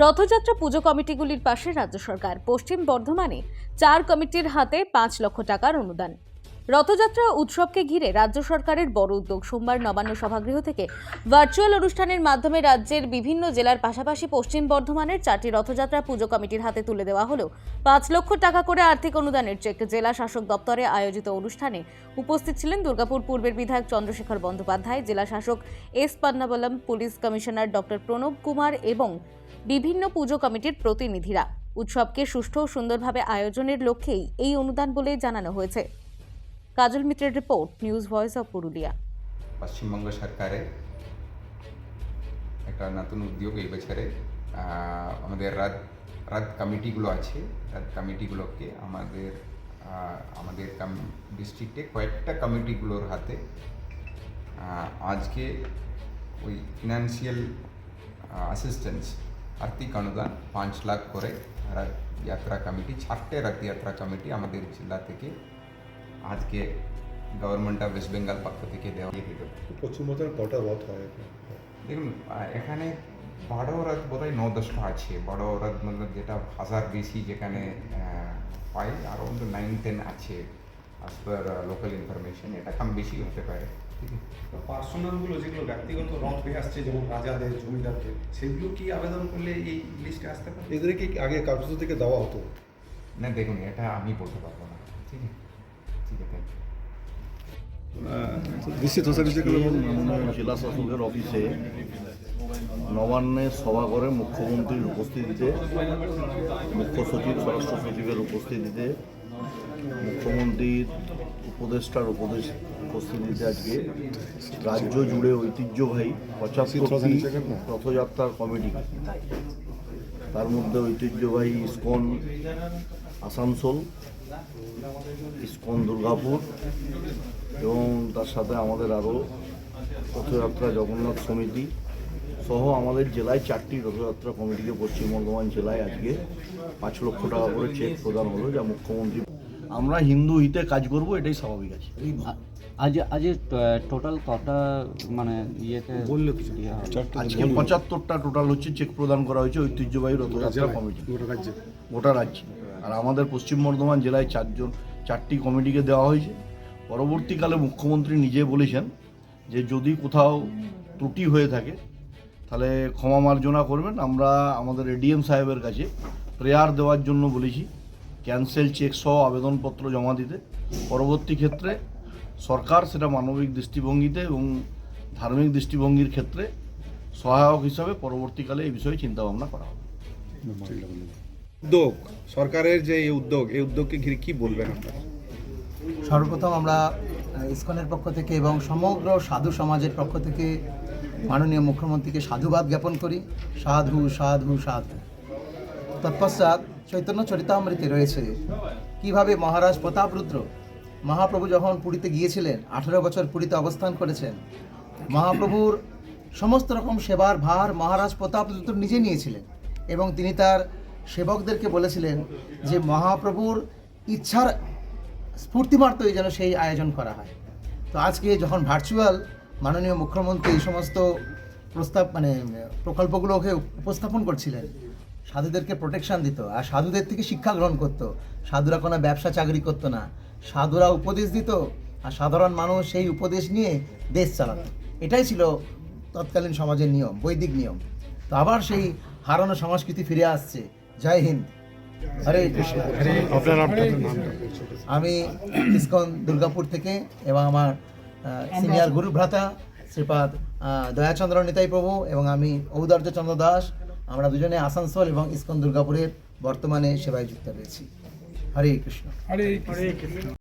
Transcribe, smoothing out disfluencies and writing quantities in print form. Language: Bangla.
রথযাত্রা পুজো কমিটিগুলির পাশে রাজ্য সরকার। পশ্চিম বর্ধমানে 4 কমিটির হাতে 5 লক্ষ টাকার অনুদান। রথযাত্রা উৎসবকে ঘিরে রাজ্য সরকারের বড় উদ্যোগ। সোমবার নবান্ন সভাগৃহ থেকে ভার্চুয়াল অনুষ্ঠানের মাধ্যমে রাজ্যের বিভিন্ন জেলার পাশাপাশি পশ্চিম বর্ধমানের 4টি রথযাত্রা পুজো কমিটির হাতে তুলে দেওয়া হলো 5 লক্ষ টাকা করে আর্থিক অনুদানের চেক। জেলা শাসক দপ্তরে আয়োজিত অনুষ্ঠানে উপস্থিত ছিলেন দুর্গাপুর পূর্বের বিধায়ক চন্দ্রশেখর বন্দ্যোপাধ্যায়, জেলা শাসক S Pannabalam, police commissioner doctor Pranab Kumar এবং বিভিন্ন পুজো কমিটির প্রতিনিধিরা। উৎসবকে সুষ্ঠু ও সুন্দরভাবে আয়োজনের লক্ষ্যেই এই অনুদান বলে জানানো হয়েছে। কাজল মিত্রের report, news voice of Purulia. Paschimbanga সরকারের একটা নতুন উদ্যোগ এই বছরে আমাদের রাত কমিটিগুলো আছে, রাত কমিটিগুলোকে আমাদের ডিস্ট্রিক্টে কয়েকটা কমিটিগুলোর হাতে আজকে ওই ফিনান্সিয়াল অ্যাসিস্ট্যান্স আর্থিক অনুদান 5 লাখ করে রথযাত্রা কমিটি, 4টে রথযাত্রা কমিটি আমাদের জেলা থেকে আজকে গভর্নমেন্ট অফ ওয়েস্ট বেঙ্গল পক্ষ থেকে দেওয়া হয়েছিল। পশ্চিম বর্ধমানে কটা রথ হয়? দেখুন, এখানে বড় রথ বোধহয় 9-10টা আছে। বড় রথ মতলব যেটা 1000 বেশি যেখানে পাই, আর অন্য 9-10 আছে অ্যাজ পার লোকাল ইনফরমেশন। এটা কম বেশি হতে পারে। ঠিক আছে, পার্সোনালগুলো যেগুলো ব্যক্তিগত রথ হয়ে আসছে, যেমন রাজাদের, জমিদারদের, সেগুলো কি আবেদন করলে এই লিস্টে আসতে পারে? এদের কি আগে কাগজ থেকে দেওয়া হতো? না, দেখুন, এটা আমি বলতে পারবো না। ঠিক আছে, ঠিক আছে, জেলা শাসকের অফিসে নবান্নের সভাঘরে মুখ্যমন্ত্রীর উপস্থিতিতে, মুখ্য সচিব, স্বরাষ্ট্র সচিবের উপস্থিতিতে, মুখ্যমন্ত্রীর উপদেষ্টার উপস্থিতিতে আজকে রাজ্য জুড়ে ঐতিহ্যবাহী 75টি রথযাত্রার কমিটি, তার মধ্যে ঐতিহ্যবাহী ইস্কন আসানসোল, ইস্কন দুর্গাপুর এবং তার সাথে আমাদের আরও রথযাত্রা জগন্নাথ সমিতি সহ আমাদের জেলায় 4টি রথযাত্রা কমিটিকে পশ্চিম বর্ধমান জেলায় আজকে 5 লক্ষ টাকা করে চেক প্রদান হলো, যা মুখ্যমন্ত্রী। আমরা হিন্দু হিতে কাজ করব, এটাই স্বাভাবিক আছে। আজ টোটাল কটা মানে ইয়েতে বললে আজকে 75টা টোটাল হচ্ছে চেক প্রদান করা হয়েছে ঐতিহ্যবাহী রথযাত্রা কমিটি গোটা রাজ্যে। আর আমাদের পশ্চিম বর্ধমান জেলায় 4টি কমিটিকে দেওয়া হয়েছে। পরবর্তীকালে মুখ্যমন্ত্রী নিজে বলেছেন যে যদি কোথাও ত্রুটি হয়ে থাকে তাহলে ক্ষমা মার্জনা করবেন। আমরা আমাদের এডিএম সাহেবের কাছে প্রেয়ার দেওয়ার জন্য বলেছি, ক্যান্সেল চেক সহ আবেদনপত্র জমা দিতে। পরবর্তী ক্ষেত্রে সরকার সেটা মানবিক দৃষ্টিভঙ্গিতে এবং ধার্মিক দৃষ্টিভঙ্গির ক্ষেত্রে সহায়ক হিসাবে পরবর্তীকালে এই বিষয়ে চিন্তাভাবনা করা হবে। উদ্যোগ সরকারের যে এই উদ্যোগকে ঘিরে কি বলবেন আপনারা? সর্বপ্রথম আমরা ইসকনের পক্ষ থেকে এবং সমগ্র সাধু সমাজের পক্ষ থেকে মাননীয় মুখ্যমন্ত্রীকে সাধুবাদ জ্ঞাপন করি। সাধু সাধু সাধু। তৎপশ্চাৎ চৈতন্য চরিতামৃতে রয়েছে কিভাবে মহারাজ প্রতাপরুদ্র মহাপ্রভু যখন পুরীতে গিয়েছিলেন, 18 বছর পুরীতে অবস্থান করেছেন, মহাপ্রভুর সমস্ত রকম সেবার ভার মহারাজ প্রতাপরুদ্র নিজে নিয়েছিলেন এবং তিনি তার সেবকদেরকে বলেছিলেন যে মহাপ্রভুর ইচ্ছার স্ফূর্তিমাত্রই যেন সেই আয়োজন করা হয়। তো আজকে যখন ভার্চুয়াল মাননীয় মুখ্যমন্ত্রী এই সমস্ত প্রকল্পগুলোকে উপস্থাপন করছিলেন, সাধুদেরকে প্রোটেকশন দিত আর সাধুদের থেকে শিক্ষা গ্রহণ করত। সাধুরা কোনো ব্যবসা চাকরি করতো না, সাধুরা উপদেশ দিত আর সাধারণ মানুষ সেই উপদেশ নিয়ে দেশ চালাত। এটাই ছিল তৎকালীন সমাজের নিয়ম, বৈদিক নিয়ম। তো আবার সেই হারানো সংস্কৃতি ফিরে আসছে। জয় হিন্দ, হরে কৃষ্ণ। আমি ইসকন দুর্গাপুর থেকে এবং আমার সিনিয়র গুরু ভ্রাতা শ্রীপাদ দয়াচন্দ্র নিতাই প্রভু এবং আমি ঔদার্য চন্দ্র দাস, আমরা দুজনে আসানসোল এবং ইসকন দুর্গাপুরের বর্তমানে সেবায় যুক্ত রয়েছি। হরে কৃষ্ণ।